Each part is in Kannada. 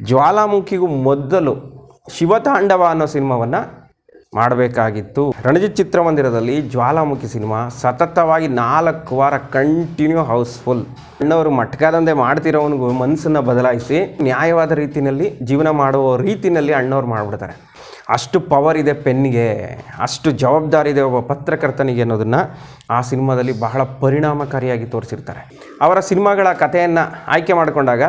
ಜ್ವಾಲಾಮುಖಿಗೂ ಮೊದಲು ಶಿವತಾಂಡವ ಅನ್ನೋ ಸಿನಿಮಾವನ್ನು ಮಾಡಬೇಕಾಗಿತ್ತು. ರಣಜಿತ್ ಚಿತ್ರಮಂದಿರದಲ್ಲಿ ಜ್ವಾಲಾಮುಖಿ ಸಿನಿಮಾ ಸತತವಾಗಿ 4 ವಾರ ಕಂಟಿನ್ಯೂ ಹೌಸ್ಫುಲ್. ಅಣ್ಣವರು ಮಟ್ಕಾದಂತೆ ಮಾಡ್ತಿರೋವನಿಗೂ ಮನಸ್ಸನ್ನು ಬದಲಾಯಿಸಿ ನ್ಯಾಯವಾದ ರೀತಿಯಲ್ಲಿ ಜೀವನ ಮಾಡುವ ರೀತಿಯಲ್ಲಿ ಅಣ್ಣವ್ರು ಮಾಡಿಬಿಡ್ತಾರೆ. ಅಷ್ಟು ಪವರ್ ಇದೆ ಪೆನ್ನಿಗೆ, ಅಷ್ಟು ಜವಾಬ್ದಾರಿ ಇದೆ ಒಬ್ಬ ಪತ್ರಕರ್ತನಿಗೆ ಅನ್ನೋದನ್ನು ಆ ಸಿನಿಮಾದಲ್ಲಿ ಬಹಳ ಪರಿಣಾಮಕಾರಿಯಾಗಿ ತೋರಿಸಿರ್ತಾರೆ. ಅವರ ಸಿನಿಮಾಗಳ ಕಥೆಯನ್ನು ಆಯ್ಕೆ ಮಾಡಿಕೊಂಡಾಗ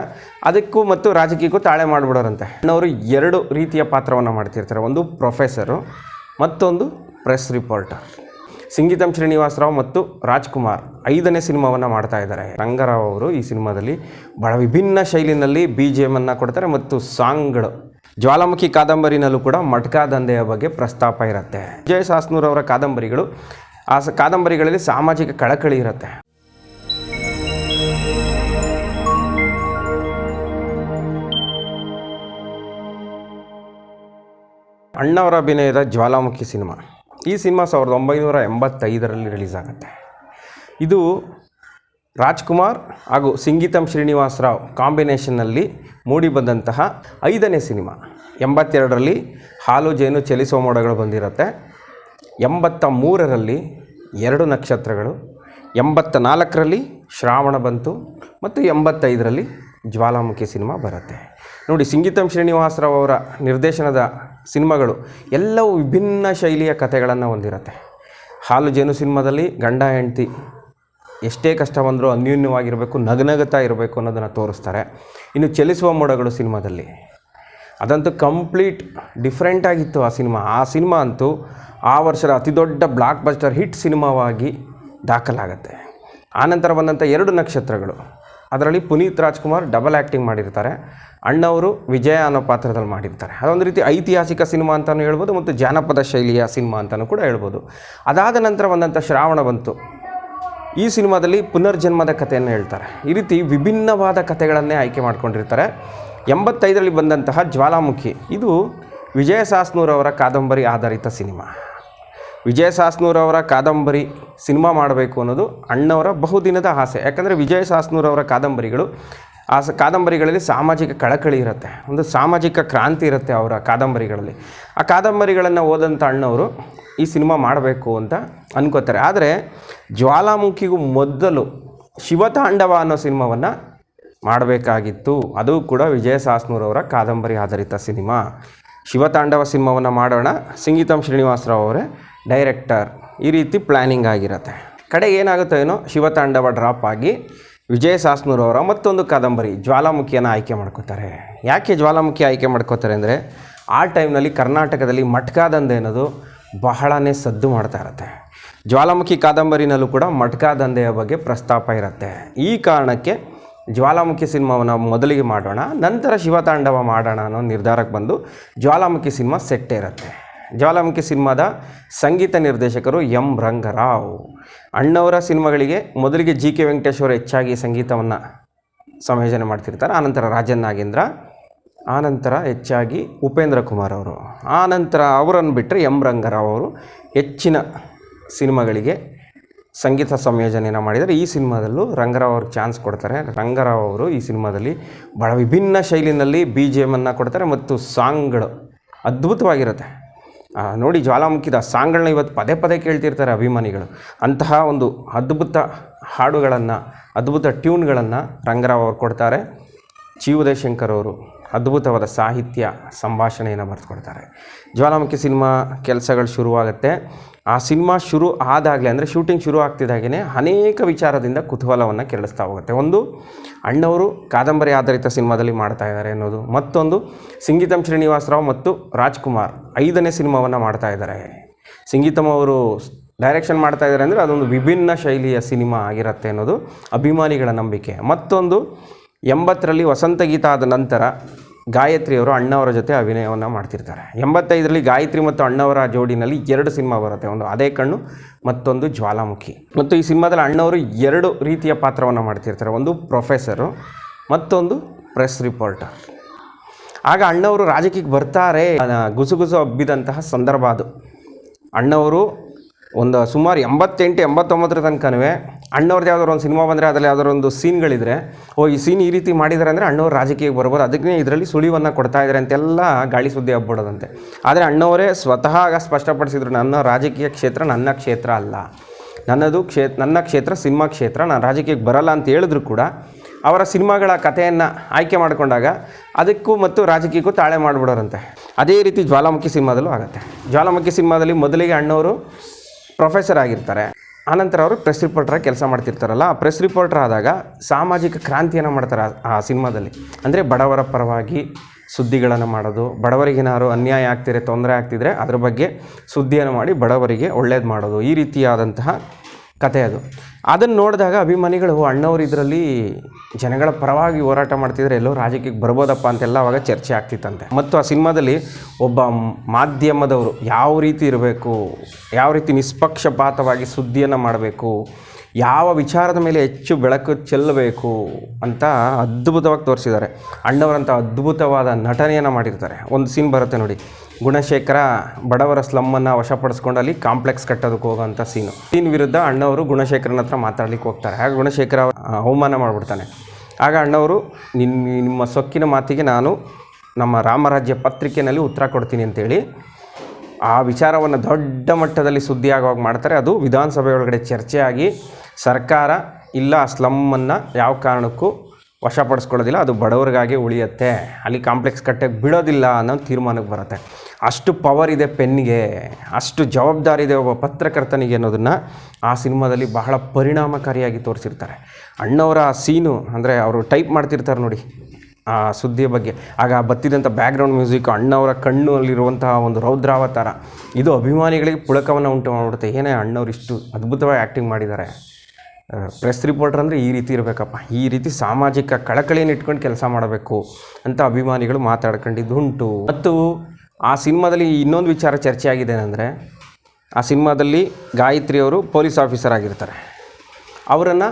ಅದಕ್ಕೂ ಮತ್ತು ರಾಜಕೀಯಕ್ಕೂ ತಾಳೆ ಮಾಡಿಬಿಡೋರಂತೆ. ಅಣ್ಣವರು 2 ರೀತಿಯ ಪಾತ್ರವನ್ನು ಮಾಡ್ತಿರ್ತಾರೆ. ಒಂದು ಪ್ರೊಫೆಸರು, ಮತ್ತೊಂದು ಪ್ರೆಸ್ ರಿಪೋರ್ಟರ್. ಸಂಗೀತಂ ಶ್ರೀನಿವಾಸರಾವ್ ಮತ್ತು ರಾಜ್ಕುಮಾರ್ 5ನೇ ಸಿನಿಮಾವನ್ನು ಮಾಡ್ತಾ ಇದ್ದಾರೆ. ರಂಗರಾವ್ ಅವರು ಈ ಸಿನಿಮಾದಲ್ಲಿ ಬಹಳ ವಿಭಿನ್ನ ಶೈಲಿನಲ್ಲಿ BGM ಅನ್ನು ಕೊಡ್ತಾರೆ ಮತ್ತು ಸಾಂಗ್ಗಳು. ಜ್ವಾಲಾಮುಖಿ ಕಾದಂಬರಿನಲ್ಲೂ ಕೂಡ ಮಟ್ಕಾ ದಂಧೆಯ ಬಗ್ಗೆ ಪ್ರಸ್ತಾಪ ಇರುತ್ತೆ. ವಿಜಯ ಸಾಸ್ನೂರ್ ಅವರ ಕಾದಂಬರಿಗಳು, ಆ ಕಾದಂಬರಿಗಳಲ್ಲಿ ಸಾಮಾಜಿಕ ಕಳಕಳಿ ಇರುತ್ತೆ. ಅಣ್ಣವರ ಅಭಿನಯದ ಜ್ವಾಲಾಮುಖಿ ಸಿನಿಮಾ, ಈ ಸಿನಿಮಾ 1985ರಲ್ಲಿ ರಿಲೀಸ್ ಆಗುತ್ತೆ. ಇದು ರಾಜ್ಕುಮಾರ್ ಹಾಗೂ ಸಂಗೀತಂ ಶ್ರೀನಿವಾಸರಾವ್ ಕಾಂಬಿನೇಷನ್ನಲ್ಲಿ ಮೂಡಿಬಂದಂತಹ 5ನೇ ಸಿನಿಮಾ. 82ರಲ್ಲಿ ಹಾಲು ಜೇನು ಚಲಿಸುವ ಮೋಡಗಳು ಬಂದಿರುತ್ತೆ. 83ರಲ್ಲಿ 2 ನಕ್ಷತ್ರಗಳು, 84ರಲ್ಲಿ ಶ್ರಾವಣ ಬಂತು ಮತ್ತು 85ರಲ್ಲಿ ಜ್ವಾಲಾಮುಖಿ ಸಿನಿಮಾ ಬರುತ್ತೆ. ನೋಡಿ, ಸಂಗೀತಂ ಶ್ರೀನಿವಾಸರಾವ್ ಅವರ ನಿರ್ದೇಶನದ ಸಿನಿಮಾಗಳು ಎಲ್ಲವೂ ವಿಭಿನ್ನ ಶೈಲಿಯ ಕಥೆಗಳನ್ನು ಹೊಂದಿರುತ್ತೆ. ಹಾಲು ಜೇನು ಸಿನಿಮಾದಲ್ಲಿ ಗಂಡ ಹೆಂಡತಿ ಎಷ್ಟೇ ಕಷ್ಟ ಬಂದರೂ ಅನ್ಯೂನ್ಯವಾಗಿರಬೇಕು, ನಗನಗುತ್ತಾ ಇರಬೇಕು ಅನ್ನೋದನ್ನು ತೋರಿಸ್ತಾರೆ. ಇನ್ನು ಚಲಿಸುವ ಮೋಡಗಳು ಸಿನಿಮಾದಲ್ಲಿ ಅದಂತೂ ಕಂಪ್ಲೀಟ್ ಡಿಫ್ರೆಂಟ್ ಆಗಿತ್ತು. ಆ ಸಿನಿಮಾ ಅಂತೂ ಆ ವರ್ಷದ ಅತಿ ದೊಡ್ಡ ಬ್ಲಾಕ್ ಬಸ್ಟರ್ ಹಿಟ್ ಸಿನಿಮಾವಾಗಿ ದಾಖಲಾಗುತ್ತೆ. ಆನಂತರ ಬಂದಂಥ 2 ನಕ್ಷತ್ರಗಳು, ಅದರಲ್ಲಿ ಪುನೀತ್ ರಾಜ್ಕುಮಾರ್ ಡಬಲ್ ಆ್ಯಕ್ಟಿಂಗ್ ಮಾಡಿರ್ತಾರೆ. ಅಣ್ಣವರು ವಿಜಯ ಅನ್ನೋ ಪಾತ್ರದಲ್ಲಿ ಮಾಡಿರ್ತಾರೆ. ಅದೊಂದು ರೀತಿ ಐತಿಹಾಸಿಕ ಸಿನಿಮಾ ಅಂತಲೂ ಹೇಳ್ಬೋದು ಮತ್ತು ಜಾನಪದ ಶೈಲಿಯ ಸಿನಿಮಾ ಅಂತಲೂ ಕೂಡ ಹೇಳ್ಬೋದು. ಅದಾದ ನಂತರ ಬಂದಂಥ ಶ್ರಾವಣ ಬಂತು, ಈ ಸಿನಿಮಾದಲ್ಲಿ ಪುನರ್ಜನ್ಮದ ಕಥೆಯನ್ನು ಹೇಳ್ತಾರೆ. ಈ ರೀತಿ ವಿಭಿನ್ನವಾದ ಕಥೆಗಳನ್ನೇ ಆಯ್ಕೆ ಮಾಡ್ಕೊಂಡಿರ್ತಾರೆ. 85ರಲ್ಲಿ ಬಂದಂತಹ ಜ್ವಾಲಾಮುಖಿ, ಇದು ವಿಜಯ ಸಾಸ್ನೂರ್ ಅವರ ಕಾದಂಬರಿ ಆಧಾರಿತ ಸಿನಿಮಾ. ವಿಜಯ ಸಾಸ್ನೂರ್ ಅವರ ಕಾದಂಬರಿ ಸಿನಿಮಾ ಮಾಡಬೇಕು ಅನ್ನೋದು ಅಣ್ಣವರ ಬಹುದಿನದ ಆಸೆ. ಯಾಕಂದರೆ ವಿಜಯ ಸಾಸ್ನೂರ್ ಅವರ ಕಾದಂಬರಿಗಳು, ಆ ಕಾದಂಬರಿಗಳಲ್ಲಿ ಸಾಮಾಜಿಕ ಕಳಕಳಿ ಇರುತ್ತೆ, ಒಂದು ಸಾಮಾಜಿಕ ಕ್ರಾಂತಿ ಇರುತ್ತೆ ಅವರ ಕಾದಂಬರಿಗಳಲ್ಲಿ. ಆ ಕಾದಂಬರಿಗಳನ್ನು ಓದಂಥ ಅಣ್ಣವರು ಈ ಸಿನಿಮಾ ಮಾಡಬೇಕು ಅಂತ ಅನ್ಕೋತಾರೆ. ಆದರೆ ಜ್ವಾಲಾಮುಖಿಗೂ ಮೊದಲು ಶಿವತಾಂಡವ ಅನ್ನೋ ಸಿನಿಮಾವನ್ನು ಮಾಡಬೇಕಾಗಿತ್ತು. ಅದು ಕೂಡ ವಿಜಯ ಸಾಸ್ನೂರ್ ಅವರ ಕಾದಂಬರಿ ಆಧಾರಿತ ಸಿನಿಮಾ. ಶಿವತಾಂಡವ ಸಿನಿಮಾವನ್ನು ಮಾಡೋಣ, ಸಂಗೀತಂ ಶ್ರೀನಿವಾಸರಾವ್ ಅವರೇ ಡೈರೆಕ್ಟರ್, ಈ ರೀತಿ ಪ್ಲ್ಯಾನಿಂಗ್ ಆಗಿರುತ್ತೆ. ಕಡೆಗೆ ಏನಾಗುತ್ತೋ ಏನೋ ಶಿವತಾಂಡವ ಡ್ರಾಪ್ ಆಗಿ ವಿಜಯ ಸಾಸ್ನೂರ್ ಅವರ ಮತ್ತೊಂದು ಕಾದಂಬರಿ ಜ್ವಾಲಾಮುಖಿಯನ್ನು ಆಯ್ಕೆ ಮಾಡ್ಕೋತಾರೆ. ಯಾಕೆ ಜ್ವಾಲಾಮುಖಿ ಆಯ್ಕೆ ಮಾಡ್ಕೋತಾರೆ ಅಂದರೆ, ಆ ಟೈಮ್ನಲ್ಲಿ ಕರ್ನಾಟಕದಲ್ಲಿ ಮಟ್ಕಾ ದಂಧೆ ಅನ್ನೋದು ಬಹಳನೇ ಸದ್ದು ಮಾಡ್ತಾ ಇರುತ್ತೆ. ಜ್ವಾಲಾಮುಖಿ ಕಾದಂಬರಿನಲ್ಲೂ ಕೂಡ ಮಟ್ಕಾ ದಂಧೆಯ ಬಗ್ಗೆ ಪ್ರಸ್ತಾಪ ಇರುತ್ತೆ. ಈ ಕಾರಣಕ್ಕೆ ಜ್ವಾಲಾಮುಖಿ ಸಿನಿಮಾವನ್ನು ಮೊದಲಿಗೆ ಮಾಡೋಣ, ನಂತರ ಶಿವತಾಂಡವ ಮಾಡೋಣ ಅನ್ನೋ ನಿರ್ಧಾರಕ್ಕೆ ಬಂದು ಜ್ವಾಲಾಮುಖಿ ಸಿನಿಮಾ ಸೆಟ್ಟೇ ಇರುತ್ತೆ. ಜ್ವಾಲಾಮುಖಿ ಸಿನಿಮಾದ ಸಂಗೀತ ನಿರ್ದೇಶಕರು ಎಂ ರಂಗರಾವ್. ಅಣ್ಣವರ ಸಿನಿಮಾಗಳಿಗೆ ಮೊದಲಿಗೆ GK ವೆಂಕಟೇಶ್ ಅವರು ಹೆಚ್ಚಾಗಿ ಸಂಗೀತವನ್ನು ಸಂಯೋಜನೆ ಮಾಡ್ತಿರ್ತಾರೆ. ಆನಂತರ ರಾಜನ್ ನಾಗೇಂದ್ರ, ಆನಂತರ ಹೆಚ್ಚಾಗಿ ಉಪೇಂದ್ರ ಕುಮಾರ್ ಅವರು, ಆನಂತರ ಅವರನ್ನು ಬಿಟ್ಟರೆ ಎಂ ರಂಗರಾವ್ ಅವರು ಹೆಚ್ಚಿನ ಸಿನಿಮಾಗಳಿಗೆ ಸಂಗೀತ ಸಂಯೋಜನೆಯನ್ನು ಮಾಡಿದರೆ ಈ ಸಿನಿಮಾದಲ್ಲೂ ರಂಗರಾವ್ ಅವ್ರಿಗೆ ಚಾನ್ಸ್ ಕೊಡ್ತಾರೆ. ರಂಗರಾವ್ ಅವರು ಈ ಸಿನಿಮಾದಲ್ಲಿ ಬಹಳ ವಿಭಿನ್ನ ಶೈಲಿನಲ್ಲಿ BGM ಅನ್ನು ಕೊಡ್ತಾರೆ ಮತ್ತು ಸಾಂಗ್ಗಳು ಅದ್ಭುತವಾಗಿರುತ್ತೆ. ನೋಡಿ, ಜ್ವಾಲಾಮುಖಿದ ಸಾಂಗ್ಗಳನ್ನ ಇವತ್ತು ಪದೇ ಪದೇ ಕೇಳ್ತಿರ್ತಾರೆ ಅಭಿಮಾನಿಗಳು. ಅಂತಹ ಒಂದು ಅದ್ಭುತ ಹಾಡುಗಳನ್ನು, ಅದ್ಭುತ ಟ್ಯೂನ್ಗಳನ್ನು ರಂಗರಾವ್ ಅವರು ಕೊಡ್ತಾರೆ. ಚಿ ಉದಯಶಂಕರ್ ಅವರು ಅದ್ಭುತವಾದ ಸಾಹಿತ್ಯ ಸಂಭಾಷಣೆಯನ್ನು ಬರೆದುಕೊಡ್ತಾರೆ. ಜ್ವಾಲಾಮುಖಿ ಸಿನಿಮಾ ಕೆಲಸಗಳು ಶುರುವಾಗುತ್ತೆ. ಆ ಸಿನಿಮಾ ಶುರು ಆದಾಗಲೇ, ಅಂದರೆ ಶೂಟಿಂಗ್ ಶುರು ಆಗ್ತಿದ್ದಾಗೇ ಅನೇಕ ವಿಚಾರದಿಂದ ಕುತೂಹಲವನ್ನು ಕೆರಳಿಸ್ತಾ ಹೋಗುತ್ತೆ. ಒಂದು, ಅಣ್ಣವರು ಕಾದಂಬರಿ ಆಧಾರಿತ ಸಿನಿಮಾದಲ್ಲಿ ಮಾಡ್ತಾ ಇದ್ದಾರೆ ಅನ್ನೋದು. ಮತ್ತೊಂದು, ಸಂಗೀತಂ ಶ್ರೀನಿವಾಸರಾವ್ ಮತ್ತು ರಾಜ್ಕುಮಾರ್ 5ನೇ ಸಿನಿಮಾವನ್ನು ಮಾಡ್ತಾ ಇದ್ದಾರೆ. ಸಂಗೀತಂ ಅವರು ಡೈರೆಕ್ಷನ್ ಮಾಡ್ತಾ ಇದ್ದಾರೆ ಅಂದರೆ ಅದೊಂದು ವಿಭಿನ್ನ ಶೈಲಿಯ ಸಿನಿಮಾ ಆಗಿರುತ್ತೆ ಅನ್ನೋದು ಅಭಿಮಾನಿಗಳ ನಂಬಿಕೆ. ಮತ್ತೊಂದು, 80ರಲ್ಲಿ ವಸಂತ ಗೀತ ಆದ ನಂತರ ಗಾಯತ್ರಿ ಅವರು ಅಣ್ಣವರ ಜೊತೆ ಅಭಿನಯವನ್ನು ಮಾಡ್ತಿರ್ತಾರೆ. 85ರಲ್ಲಿ ಗಾಯತ್ರಿ ಮತ್ತು ಅಣ್ಣವರ ಜೋಡಿನಲ್ಲಿ 2 ಸಿನಿಮಾ ಬರುತ್ತೆ. ಒಂದು ಅದೇ ಕಣ್ಣು, ಮತ್ತೊಂದು ಜ್ವಾಲಾಮುಖಿ. ಮತ್ತು ಈ ಸಿನಿಮಾದಲ್ಲಿ ಅಣ್ಣವರು 2 ರೀತಿಯ ಪಾತ್ರವನ್ನು ಮಾಡ್ತಿರ್ತಾರೆ. ಒಂದು ಪ್ರೊಫೆಸರು, ಮತ್ತೊಂದು ಪ್ರೆಸ್ ರಿಪೋರ್ಟರ್. ಆಗ ಅಣ್ಣವರು ರಾಜಕೀಯಕ್ಕೆ ಬರ್ತಾರೆ. ಗುಸುಗುಸು ಹಬ್ಬಿದಂತಹ ಸಂದರ್ಭ ಅದು. ಅಣ್ಣವರು ಒಂದು ಸುಮಾರು 88-89 ತನಕನೂ ಅಣ್ಣವ್ರದ್ದು ಯಾವ್ದಾದ್ರು ಒಂದು ಸಿನಿಮಾ ಬಂದರೆ ಅದರಲ್ಲಿ ಯಾವ್ದಾದ್ರು ಒಂದು ಸೀನ್ಗಳಿದ್ರೆ ಈ ಸೀನ್ ಈ ರೀತಿ ಮಾಡಿದ್ದಾರೆ ಅಂದರೆ ಅಣ್ಣವ್ರು ರಾಜಕೀಯಕ್ಕೆ ಬರ್ಬೋದು, ಅದಕ್ಕೆ ಇದರಲ್ಲಿ ಸುಳಿವನ್ನು ಕೊಡ್ತಾ ಇದ್ದಾರೆ ಅಂತೆಲ್ಲ ಗಾಳಿ ಸುದ್ದಿ ಹಬ್ಬಿಡೋದಂತೆ. ಆದರೆ ಅಣ್ಣವರೇ ಸ್ವತಃ ಆಗ ಸ್ಪಷ್ಟಪಡಿಸಿದ್ರು, ನನ್ನ ರಾಜಕೀಯ ಕ್ಷೇತ್ರ ನನ್ನ ಕ್ಷೇತ್ರ ಅಲ್ಲ, ನನ್ನ ಕ್ಷೇತ್ರ ಸಿನಿಮಾ ಕ್ಷೇತ್ರ, ನಾನು ರಾಜಕೀಯಕ್ಕೆ ಬರಲ್ಲ ಅಂತ ಹೇಳಿದ್ರು ಕೂಡ ಅವರ ಸಿನಿಮಾಗಳ ಕಥೆಯನ್ನು ಆಯ್ಕೆ ಮಾಡಿಕೊಂಡಾಗ ಅದಕ್ಕೂ ಮತ್ತು ರಾಜಕೀಯಕ್ಕೂ ತಾಳೆ ಮಾಡಿಬಿಡೋರಂತೆ. ಅದೇ ರೀತಿ ಜ್ವಾಲಾಮುಖಿ ಸಿನಿಮಾದಲ್ಲೂ ಆಗುತ್ತೆ. ಜ್ವಾಲಾಮುಖಿ ಸಿನಿಮಾದಲ್ಲಿ ಮೊದಲಿಗೆ ಅಣ್ಣವರು ಪ್ರೊಫೆಸರ್ ಆಗಿರ್ತಾರೆ, ಆನಂತರ ಅವರು ಪ್ರೆಸ್ ರಿಪೋರ್ಟ್ರಾಗಿ ಕೆಲಸ ಮಾಡ್ತಿರ್ತಾರಲ್ಲ, ಆ ಪ್ರೆಸ್ ರಿಪೋರ್ಟರ್ ಆದಾಗ ಸಾಮಾಜಿಕ ಕ್ರಾಂತಿಯನ್ನು ಮಾಡ್ತಾರೆ ಆ ಸಿನಿಮಾದಲ್ಲಿ. ಅಂದರೆ ಬಡವರ ಪರವಾಗಿ ಸುದ್ದಿಗಳನ್ನು ಮಾಡೋದು, ಬಡವರಿಗೇನಾದ್ರು ಅನ್ಯಾಯ ಆಗ್ತಿದ್ರೆ, ತೊಂದರೆ ಆಗ್ತಿದ್ರೆ ಅದ್ರ ಬಗ್ಗೆ ಸುದ್ದಿಯನ್ನು ಮಾಡಿ ಬಡವರಿಗೆ ಒಳ್ಳೇದು ಮಾಡೋದು, ಈ ರೀತಿಯಾದಂತಹ ಕಥೆ ಅದು. ಅದನ್ನು ನೋಡಿದಾಗ ಅಭಿಮಾನಿಗಳು ಅಣ್ಣವರು ಇದರಲ್ಲಿ ಜನಗಳ ಪರವಾಗಿ ಹೋರಾಟ ಮಾಡ್ತಿದ್ರೆ ಎಲ್ಲೋ ರಾಜಕೀಯಕ್ಕೆ ಬರ್ಬೋದಪ್ಪ ಅಂತೆಲ್ಲ ಅವಾಗ ಚರ್ಚೆ ಆಗ್ತಿತ್ತಂತೆ. ಮತ್ತು ಆ ಸಿನಿಮಾದಲ್ಲಿ ಒಬ್ಬ ಮಾಧ್ಯಮದವರು ಯಾವ ರೀತಿ ಇರಬೇಕು, ಯಾವ ರೀತಿ ನಿಷ್ಪಕ್ಷಪಾತವಾಗಿ ಸುದ್ದಿಯನ್ನು ಮಾಡಬೇಕು, ಯಾವ ವಿಚಾರದ ಮೇಲೆ ಹೆಚ್ಚು ಬೆಳಕು ಚೆಲ್ಲಬೇಕು ಅಂತ ಅದ್ಭುತವಾಗಿ ತೋರಿಸಿದ್ದಾರೆ. ಅಣ್ಣವರಂಥ ಅದ್ಭುತವಾದ ನಟನೆಯನ್ನು ಮಾಡಿರ್ತಾರೆ. ಒಂದು ಸೀನ್ ಬರುತ್ತೆ ನೋಡಿ, ಗುಣಶೇಖರ ಬಡವರ ಸ್ಲಮ್ಮನ್ನು ವಶಪಡಿಸ್ಕೊಂಡು ಅಲ್ಲಿ ಕಾಂಪ್ಲೆಕ್ಸ್ ಕಟ್ಟೋದಕ್ಕೆ ಹೋಗೋಂಥ ಸೀನ್ ವಿರುದ್ಧ ಅಣ್ಣವರು ಗುಣಶೇಖರನ ಹತ್ರ ಮಾತಾಡ್ಲಿಕ್ಕೆ ಹೋಗ್ತಾರೆ. ಆಗ ಗುಣಶೇಖರ ಅವಮಾನ ಮಾಡಿಬಿಡ್ತಾನೆ. ಆಗ ಅಣ್ಣವರು ನಿಮ್ಮ ಸೊಕ್ಕಿನ ಮಾತಿಗೆ ನಾನು ನಮ್ಮ ರಾಮರಾಜ್ಯ ಪತ್ರಿಕೆಯಲ್ಲಿ ಉತ್ತರ ಕೊಡ್ತೀನಿ ಅಂತೇಳಿ ಆ ವಿಚಾರವನ್ನು ದೊಡ್ಡ ಮಟ್ಟದಲ್ಲಿ ಸುದ್ದಿ ಆಗುವಾಗ ಮಾಡ್ತಾರೆ. ಅದು ವಿಧಾನಸಭೆ ಒಳಗಡೆ ಚರ್ಚೆಯಾಗಿ ಸರ್ಕಾರ ಇಲ್ಲ ಆ ಸ್ಲಮ್ಮನ್ನು ಯಾವ ಕಾರಣಕ್ಕೂ ವಶಪಡಿಸ್ಕೊಳ್ಳೋದಿಲ್ಲ, ಅದು ಬಡವರಿಗಾಗಿ ಉಳಿಯುತ್ತೆ, ಅಲ್ಲಿ ಕಾಂಪ್ಲೆಕ್ಸ್ ಕಟ್ಟಕ್ಕೆ ಬಿಡೋದಿಲ್ಲ ಅನ್ನೋ ತೀರ್ಮಾನಕ್ಕೆ ಬರುತ್ತೆ. ಅಷ್ಟು ಪವರ್ ಇದೆ ಪೆನ್ನಿಗೆ, ಅಷ್ಟು ಜವಾಬ್ದಾರಿ ಇದೆ ಒಬ್ಬ ಪತ್ರಕರ್ತನಿಗೆ ಅನ್ನೋದನ್ನು ಆ ಸಿನಿಮಾದಲ್ಲಿ ಬಹಳ ಪರಿಣಾಮಕಾರಿಯಾಗಿ ತೋರಿಸಿರ್ತಾರೆ. ಅಣ್ಣವರ ಆ ಸೀನು ಅಂದರೆ ಅವರು ಟೈಪ್ ಮಾಡ್ತಿರ್ತಾರೆ ನೋಡಿ ಆ ಸುದ್ದಿಯ ಬಗ್ಗೆ, ಆಗ ಬತ್ತಿದಂಥ ಬ್ಯಾಕ್ಗ್ರೌಂಡ್ ಮ್ಯೂಸಿಕ್, ಅಣ್ಣವರ ಕಣ್ಣಲ್ಲಿರುವಂತಹ ಒಂದು ರೌದ್ರಾವತಾರ, ಇದು ಅಭಿಮಾನಿಗಳಿಗೆ ಪುಳಕವನ್ನು ಉಂಟು ಮಾಡಿಬಿಡುತ್ತೆ. ಏನೇ ಅಣ್ಣವ್ರು ಇಷ್ಟು ಅದ್ಭುತವಾಗಿ ಆ್ಯಕ್ಟಿಂಗ್ ಮಾಡಿದ್ದಾರೆ. ಪ್ರೆಸ್ ರಿಪೋರ್ಟರ್ ಅಂದರೆ ಈ ರೀತಿ ಇರಬೇಕಪ್ಪ, ಈ ರೀತಿ ಸಾಮಾಜಿಕ ಕಳಕಳಿಯನ್ನು ಇಟ್ಕೊಂಡು ಕೆಲಸ ಮಾಡಬೇಕು ಅಂತ ಅಭಿಮಾನಿಗಳು ಮಾತಾಡ್ಕೊಂಡಿದ್ದು ಉಂಟು. ಮತ್ತು ಆ ಸಿನಿಮಾದಲ್ಲಿ ಇನ್ನೊಂದು ವಿಚಾರ ಚರ್ಚೆ ಆಗಿದೆ ಅಂದರೆ, ಆ ಸಿನಿಮಾದಲ್ಲಿ ಗಾಯತ್ರಿಯವರು ಪೊಲೀಸ್ ಆಫೀಸರ್ ಆಗಿರ್ತಾರೆ, ಅವರನ್ನು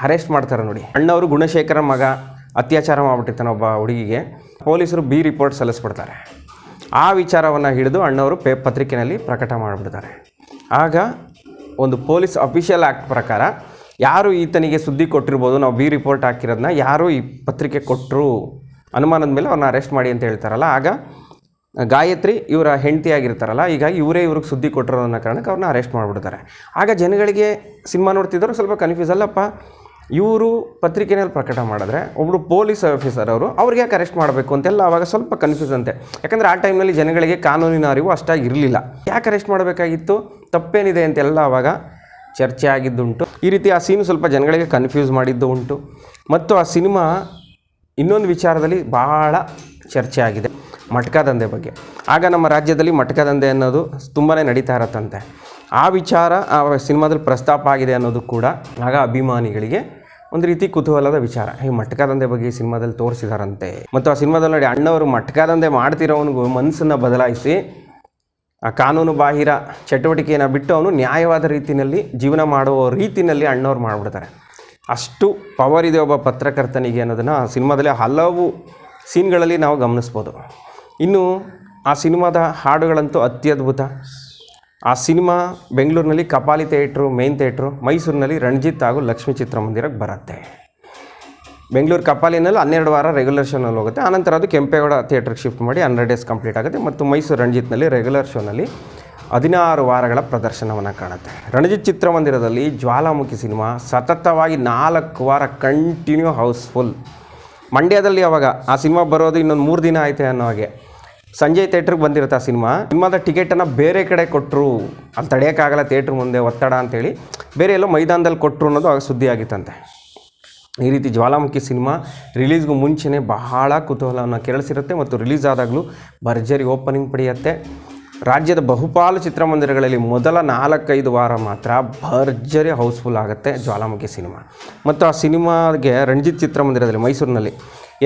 ಅರೆಸ್ಟ್ ಮಾಡ್ತಾರೆ ನೋಡಿ. ಅಣ್ಣವರು ಗುಣಶೇಖರ ಮಗ ಅತ್ಯಾಚಾರ ಮಾಡಿಬಿಟ್ಟಿರ್ತಾನೆ ಒಬ್ಬ ಹುಡುಗಿಗೆ, ಪೊಲೀಸರು ಬಿ ರಿಪೋರ್ಟ್ ಸಲ್ಲಿಸ್ಬಿಡ್ತಾರೆ. ಆ ವಿಚಾರವನ್ನು ಹಿಡಿದು ಅಣ್ಣವರು ಪತ್ರಿಕೆಯಲ್ಲಿ ಪ್ರಕಟ ಮಾಡಿಬಿಡ್ತಾರೆ. ಆಗ ಒಂದು ಪೊಲೀಸ್ ಅಫಿಷಿಯಲ್ ಆ್ಯಕ್ಟ್ ಪ್ರಕಾರ ಯಾರು ಈತನಿಗೆ ಸುದ್ದಿ ಕೊಟ್ಟಿರ್ಬೋದು, ನಾವು ಬಿ ರಿಪೋರ್ಟ್ ಹಾಕಿರೋದನ್ನ ಯಾರು ಈ ಪತ್ರಿಕೆ ಕೊಟ್ಟರು ಅನುಮಾನದ ಮೇಲೆ ಅವ್ರನ್ನ ಅರೆಸ್ಟ್ ಮಾಡಿ ಅಂತ ಹೇಳ್ತಾರಲ್ಲ, ಆಗ ಗಾಯತ್ರಿ ಇವರ ಹೆಂಡತಿಯಾಗಿರ್ತಾರಲ್ಲ, ಹೀಗಾಗಿ ಇವ್ರಿಗೆ ಸುದ್ದಿ ಕೊಟ್ಟಿರೋ ಅನ್ನೋ ಕಾರಣಕ್ಕೆ ಅವ್ರನ್ನ ಅರೆಸ್ಟ್ ಮಾಡಿಬಿಡ್ತಾರೆ. ಆಗ ಜನಗಳಿಗೆ ಸಿನಿಮಾ ನೋಡ್ತಿದ್ದವರು ಸ್ವಲ್ಪ ಕನ್ಫ್ಯೂಸ್, ಅಲ್ಲಪ್ಪ ಇವರು ಪತ್ರಿಕೆಯಲ್ಲಿ ಪ್ರಕಟ ಮಾಡಿದ್ರೆ ಒಬ್ಬರು ಪೊಲೀಸ್ ಆಫೀಸರ್ ಅವ್ರಿಗೆ ಯಾಕೆ ಅರೆಸ್ಟ್ ಮಾಡಬೇಕು ಅಂತೆಲ್ಲ ಆವಾಗ ಸ್ವಲ್ಪ ಕನ್ಫ್ಯೂಸ್ ಅಂತೆ. ಯಾಕಂದರೆ ಆ ಟೈಮ್ನಲ್ಲಿ ಜನಗಳಿಗೆ ಕಾನೂನಿನ ಅರಿವು ಅಷ್ಟಾಗಿ ಇರಲಿಲ್ಲ, ಯಾಕೆ ಅರೆಸ್ಟ್ ಮಾಡಬೇಕಾಗಿತ್ತು, ತಪ್ಪೇನಿದೆ ಅಂತೆಲ್ಲ ಆವಾಗ ಚರ್ಚೆ ಆಗಿದ್ದುಂಟು. ಈ ರೀತಿ ಆ ಸೀನು ಸ್ವಲ್ಪ ಜನಗಳಿಗೆ ಕನ್ಫ್ಯೂಸ್ ಮಾಡಿದ್ದು ಉಂಟು. ಮತ್ತು ಆ ಸಿನಿಮಾ ಇನ್ನೊಂದು ವಿಚಾರದಲ್ಲಿ ಭಾಳ ಚರ್ಚೆ ಆಗಿದೆ, ಮಟ್ಕಾ ದಂಧೆ ಬಗ್ಗೆ. ಆಗ ನಮ್ಮ ರಾಜ್ಯದಲ್ಲಿ ಮಟ್ಕಾ ದಂಧೆ ಅನ್ನೋದು ತುಂಬಾ ನಡೀತಾ ಇರತ್ತಂತೆ. ಆ ವಿಚಾರ ಆ ಸಿನಿಮಾದಲ್ಲಿ ಪ್ರಸ್ತಾಪ ಆಗಿದೆ ಅನ್ನೋದು ಕೂಡ ಆಗ ಅಭಿಮಾನಿಗಳಿಗೆ ಒಂದು ರೀತಿ ಕುತೂಹಲದ ವಿಚಾರ. ಈ ಮಟ್ಕಾ ದಂಧೆ ಬಗ್ಗೆ ಈ ಸಿನಿಮಾದಲ್ಲಿ ತೋರಿಸಿದಾರಂತೆ. ಮತ್ತು ಆ ಸಿನಿಮಾದಲ್ಲಿ ನೋಡಿ, ಅಣ್ಣವರು ಮಟ್ಕಾ ದಂಧೆ ಮಾಡ್ತಿರೋವನಿಗೂ ಮನಸ್ಸನ್ನು ಬದಲಾಯಿಸಿ ಆ ಕಾನೂನು ಬಾಹಿರ ಚಟುವಟಿಕೆಯನ್ನು ಬಿಟ್ಟು ಅವನು ನ್ಯಾಯವಾದ ರೀತಿಯಲ್ಲಿ ಜೀವನ ಮಾಡುವ ರೀತಿಯಲ್ಲಿ ಅಣ್ಣವ್ರು ಮಾಡಿಬಿಡ್ತಾರೆ. ಅಷ್ಟು ಪವರ್ ಇದೆ ಒಬ್ಬ ಪತ್ರಕರ್ತನಿಗೆ ಅನ್ನೋದನ್ನು ಆ ಸಿನಿಮಾದಲ್ಲಿ ಹಲವು ಸೀನ್ಗಳಲ್ಲಿ ನಾವು ಗಮನಿಸ್ಬೋದು. ಇನ್ನು ಆ ಸಿನಿಮಾದ ಹಾಡುಗಳಂತೂ ಅತ್ಯದ್ಭುತ. ಆ ಸಿನಿಮಾ ಬೆಂಗಳೂರಿನಲ್ಲಿ ಕಪಾಲಿ ಥಿಯೇಟ್ರು, ಮೇನ್ ಥಿಯೇಟ್ರು, ಮೈಸೂರಿನಲ್ಲಿ ರಣಜಿತ್ ಹಾಗೂ ಲಕ್ಷ್ಮೀ ಚಿತ್ರಮಂದಿರಕ್ಕೆ ಬರುತ್ತೆ. ಬೆಂಗಳೂರು ಕಪಾಲಿನಲ್ಲಿ 12 ವಾರ ರೆಗ್ಯುಲರ್ ಶೋನಲ್ಲಿ ಹೋಗುತ್ತೆ. ಆನಂತರ ಅದು ಕೆಂಪೇಗೌಡ ಥಿಯೇಟ್ರಿಗೆ ಶಿಫ್ಟ್ ಮಾಡಿ 100 ಡೇಸ್ ಕಂಪ್ಲೀಟ್ ಆಗುತ್ತೆ. ಮತ್ತು ಮೈಸೂರು ರಣಜಿತ್ನಲ್ಲಿ ರೆಗ್ಯುಲರ್ ಶೋನಲ್ಲಿ 16 ವಾರಗಳ ಪ್ರದರ್ಶನವನ್ನು ಕಾಣುತ್ತೆ. ರಣಜಿತ್ ಚಿತ್ರಮಂದಿರದಲ್ಲಿ ಜ್ವಾಲಾಮುಖಿ ಸಿನಿಮಾ ಸತತವಾಗಿ 4 ವಾರ ಕಂಟಿನ್ಯೂ ಹೌಸ್ಫುಲ್. ಮಂಡ್ಯದಲ್ಲಿ ಅವಾಗ ಆ ಸಿನಿಮಾ ಬರೋದು ಇನ್ನೊಂದು 3 ದಿನ ಆಯ್ತು ಅನ್ನೋ ಹಾಗೆ ಸಂಜಯ್ ಥಿಯೇಟ್ರಿಗೆ ಬಂದಿರುತ್ತೆ ಆ ಸಿನಿಮಾದ ಟಿಕೆಟನ್ನು ಬೇರೆ ಕಡೆ ಕೊಟ್ಟರು, ಅಲ್ಲಿ ತಡೆಯೋಕ್ಕಾಗಲ್ಲ ಥಿಯೇಟ್ರ್ ಮುಂದೆ ಒತ್ತಡ ಅಂತೇಳಿ ಬೇರೆ ಎಲ್ಲೋ ಮೈದಾನದಲ್ಲಿ ಕೊಟ್ಟರು ಅನ್ನೋದು ಆಗ ಸುದ್ದಿ ಆಗಿತ್ತಂತೆ. ಈ ರೀತಿ ಜ್ವಾಲಾಮುಖಿ ಸಿನಿಮಾ ರಿಲೀಸ್ಗೂ ಮುಂಚೆನೇ ಬಹಳ ಕುತೂಹಲವನ್ನು ಕೆರಳಿಸಿರುತ್ತೆ ಮತ್ತು ರಿಲೀಸ್ ಆದಾಗಲೂ ಭರ್ಜರಿ ಓಪನಿಂಗ್ ಪಡೆಯುತ್ತೆ. ರಾಜ್ಯದ ಬಹುಪಾಲು ಚಿತ್ರಮಂದಿರಗಳಲ್ಲಿ ಮೊದಲ 4-5 ವಾರ ಮಾತ್ರ ಭರ್ಜರಿ ಹೌಸ್ಫುಲ್ ಆಗುತ್ತೆ ಜ್ವಾಲಾಮುಖಿ ಸಿನಿಮಾ. ಮತ್ತು ಆ ಸಿನಿಮಾಗೆ ರಣಜಿತ್ ಚಿತ್ರಮಂದಿರದಲ್ಲಿ ಮೈಸೂರಿನಲ್ಲಿ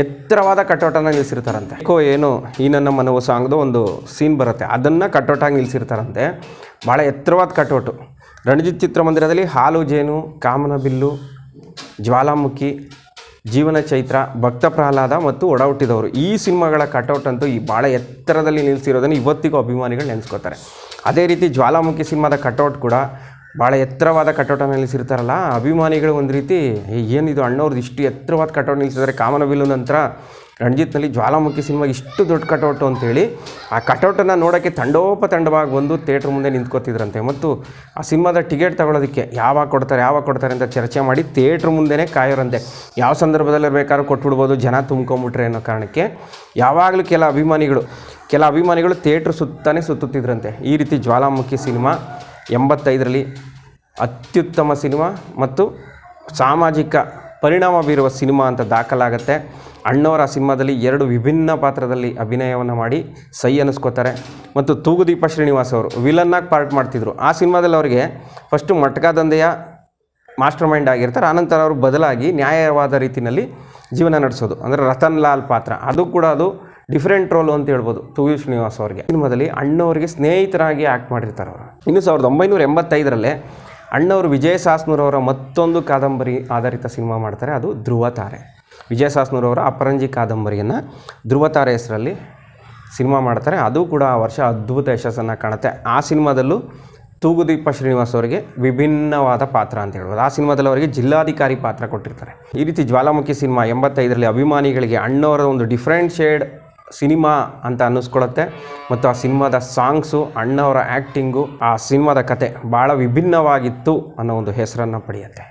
ಎತ್ತರವಾದ ಕಟೌಟನ್ನು ನಿಲ್ಲಿಸಿರ್ತಾರಂತೆ. ಏನು ಈ ನನ್ನ ಮನವು ಸಾಂಗ್ದು ಒಂದು ಸೀನ್ ಬರುತ್ತೆ, ಅದನ್ನು ಕಟೌಟಾಗಿ ನಿಲ್ಲಿಸಿರ್ತಾರಂತೆ. ಭಾಳ ಎತ್ತರವಾದ ಕಟೌಟು. ರಣಜಿತ್ ಚಿತ್ರಮಂದಿರದಲ್ಲಿ ಹಾಲು ಜೇನು, ಕಾಮನಬಿಲ್ಲು, ಜ್ವಾಲಾಮುಖಿ, ಜೀವನ ಚೈತ್ರ, ಭಕ್ತ ಪ್ರಹ್ಲಾದ ಮತ್ತು ಒಡ ಹುಟ್ಟಿದವರು, ಈ ಸಿನಿಮಾಗಳ ಕಟೌಟ್ ಅಂತೂ ಈ ಭಾಳ ಎತ್ತರದಲ್ಲಿ ನಿಲ್ಲಿಸಿರೋದನ್ನು ಇವತ್ತಿಗೂ ಅಭಿಮಾನಿಗಳು ನೆನೆಸ್ಕೋತಾರೆ. ಅದೇ ರೀತಿ ಜ್ವಾಲಾಮುಖಿ ಸಿನಿಮಾದ ಕಟೌಟ್ ಕೂಡ ಭಾಳ ಎತ್ತರವಾದ ಕಟೌಟ ನಿಲ್ಲಿಸಿರ್ತಾರಲ್ಲ, ಅಭಿಮಾನಿಗಳು ಒಂದು ರೀತಿ ಏನಿದು ಅಣ್ಣವ್ರದ್ದು ಇಷ್ಟು ಎತ್ತರವಾದ ಕಟೌಟ್ ನಿಲ್ಲಿಸಿದ್ದಾರೆ, ಕಾಮನಬಿಲ್ಲು ನಂತರ ರಣಜಿತ್ನಲ್ಲಿ ಜ್ವಾಲಾಮುಖಿ ಸಿನಿಮಾಗೆ ಇಷ್ಟು ದೊಡ್ಡ ಕಟೌಟು ಅಂತೇಳಿ ಆ ಕಟೌಟನ್ನು ನೋಡೋಕ್ಕೆ ತಂಡೋಪತಂಡವಾಗಿ ಬಂದು ಥಿಯೇಟ್ರ್ ಮುಂದೆ ನಿಂತ್ಕೋತಿದ್ರಂತೆ. ಮತ್ತು ಆ ಸಿನಿಮಾದ ಟಿಕೆಟ್ ತಗೊಳ್ಳೋದಕ್ಕೆ ಯಾವಾಗ ಕೊಡ್ತಾರೆ ಅಂತ ಚರ್ಚೆ ಮಾಡಿ ಥಿಯೇಟ್ರ್ ಮುಂದೆನೇ ಕಾಯೋರಂತೆ. ಯಾವ ಸಂದರ್ಭದಲ್ಲಿ ಬೇಕಾದ್ರೂ ಕೊಟ್ಬಿಡ್ಬೋದು, ಜನ ತುಂಬ್ಕೊಂಬಿಟ್ರೆ ಅನ್ನೋ ಕಾರಣಕ್ಕೆ ಯಾವಾಗಲೂ ಕೆಲ ಅಭಿಮಾನಿಗಳು ಥಿಯೇಟ್ರ್ ಸುತ್ತುತ್ತಿದ್ರಂತೆ. ಈ ರೀತಿ ಜ್ವಾಲಾಮುಖಿ ಸಿನಿಮಾ 85ರಲ್ಲಿ ಅತ್ಯುತ್ತಮ ಸಿನಿಮಾ ಮತ್ತು ಸಾಮಾಜಿಕ ಪರಿಣಾಮ ಬೀರುವ ಸಿನಿಮಾ ಅಂತ ದಾಖಲಾಗುತ್ತೆ. ಅಣ್ಣವರ ಸಿನಿಮಾದಲ್ಲಿ 2 ವಿಭಿನ್ನ ಪಾತ್ರದಲ್ಲಿ ಅಭಿನಯವನ್ನು ಮಾಡಿ ಸೈ ಅನ್ನಿಸ್ಕೋತಾರೆ. ಮತ್ತು ತೂಗುದೀಪ ಶ್ರೀನಿವಾಸ್ ಅವರು ವಿಲನ್ನಾಗಿ ಪಾರ್ಟ್ ಮಾಡ್ತಿದ್ರು. ಆ ಸಿನಿಮಾದಲ್ಲಿ ಅವರಿಗೆ ಫಸ್ಟು ಮಟ್ಕಾ ದಂಧೆಯ ಮಾಸ್ಟರ್ ಮೈಂಡ್ ಆಗಿರ್ತಾರೆ, ಆನಂತರ ಅವರು ಬದಲಾಗಿ ನ್ಯಾಯವಾದ ರೀತಿಯಲ್ಲಿ ಜೀವನ ನಡೆಸೋದು, ಅಂದರೆ ರತನ್ ಲಾಲ್ ಪಾತ್ರ, ಅದು ಡಿಫ್ರೆಂಟ್ ರೋಲು ಅಂತ ಹೇಳ್ಬೋದು ತೂಗು ಶ್ರೀನಿವಾಸ್ ಅವರಿಗೆ. ಸಿನಿಮಾದಲ್ಲಿ ಅಣ್ಣವರಿಗೆ ಸ್ನೇಹಿತರಾಗಿ ಆ್ಯಕ್ಟ್ ಮಾಡಿರ್ತಾರೆ ಅವರು. ಇನ್ನು 1985ರಲ್ಲೇ ಅಣ್ಣವರು ವಿಜಯ ಸಾಸ್ನೂರವರ ಮತ್ತೊಂದು ಕಾದಂಬರಿ ಆಧಾರಿತ ಸಿನಿಮಾ ಮಾಡ್ತಾರೆ, ಅದು ಧ್ರುವ ತಾರೆ. ವಿಜಯ ಸಾಸ್ನೂರವರ ಅಪರಂಜಿ ಕಾದಂಬರಿಯನ್ನು ಧ್ರುವ ತಾರೆ ಹೆಸರಲ್ಲಿ ಸಿನಿಮಾ ಮಾಡ್ತಾರೆ. ಅದು ಕೂಡ ಆ ವರ್ಷ ಅದ್ಭುತ ಯಶಸ್ಸನ್ನು ಕಾಣುತ್ತೆ. ಆ ಸಿನಿಮಾದಲ್ಲೂ ತೂಗುದೀಪ ಶ್ರೀನಿವಾಸ್ ಅವರಿಗೆ ವಿಭಿನ್ನವಾದ ಪಾತ್ರ ಅಂತ ಹೇಳ್ಬೋದು. ಆ ಸಿನಿಮಾದಲ್ಲಿ ಅವರಿಗೆ ಜಿಲ್ಲಾಧಿಕಾರಿ ಪಾತ್ರ ಕೊಟ್ಟಿರ್ತಾರೆ. ಈ ರೀತಿ ಜ್ವಾಲಾಮುಖಿ ಸಿನಿಮಾ 85ರಲ್ಲಿ ಅಭಿಮಾನಿಗಳಿಗೆ ಅಣ್ಣವರ ಒಂದು ಡಿಫ್ರೆಂಟ್ ಶೇಡ್ ಸಿನಿಮಾ ಅಂತ ಅನ್ನಿಸ್ಕೊಳ್ಳುತ್ತೆ. ಮತ್ತು ಆ ಸಿನಿಮಾದ ಸಾಂಗ್ಸು, ಅಣ್ಣವರ ಆ್ಯಕ್ಟಿಂಗು, ಆ ಸಿನಿಮಾದ ಕತೆ ಭಾಳ ವಿಭಿನ್ನವಾಗಿತ್ತು ಅನ್ನೋ ಒಂದು ಹೆಸರನ್ನು ಪಡೆಯುತ್ತೆ.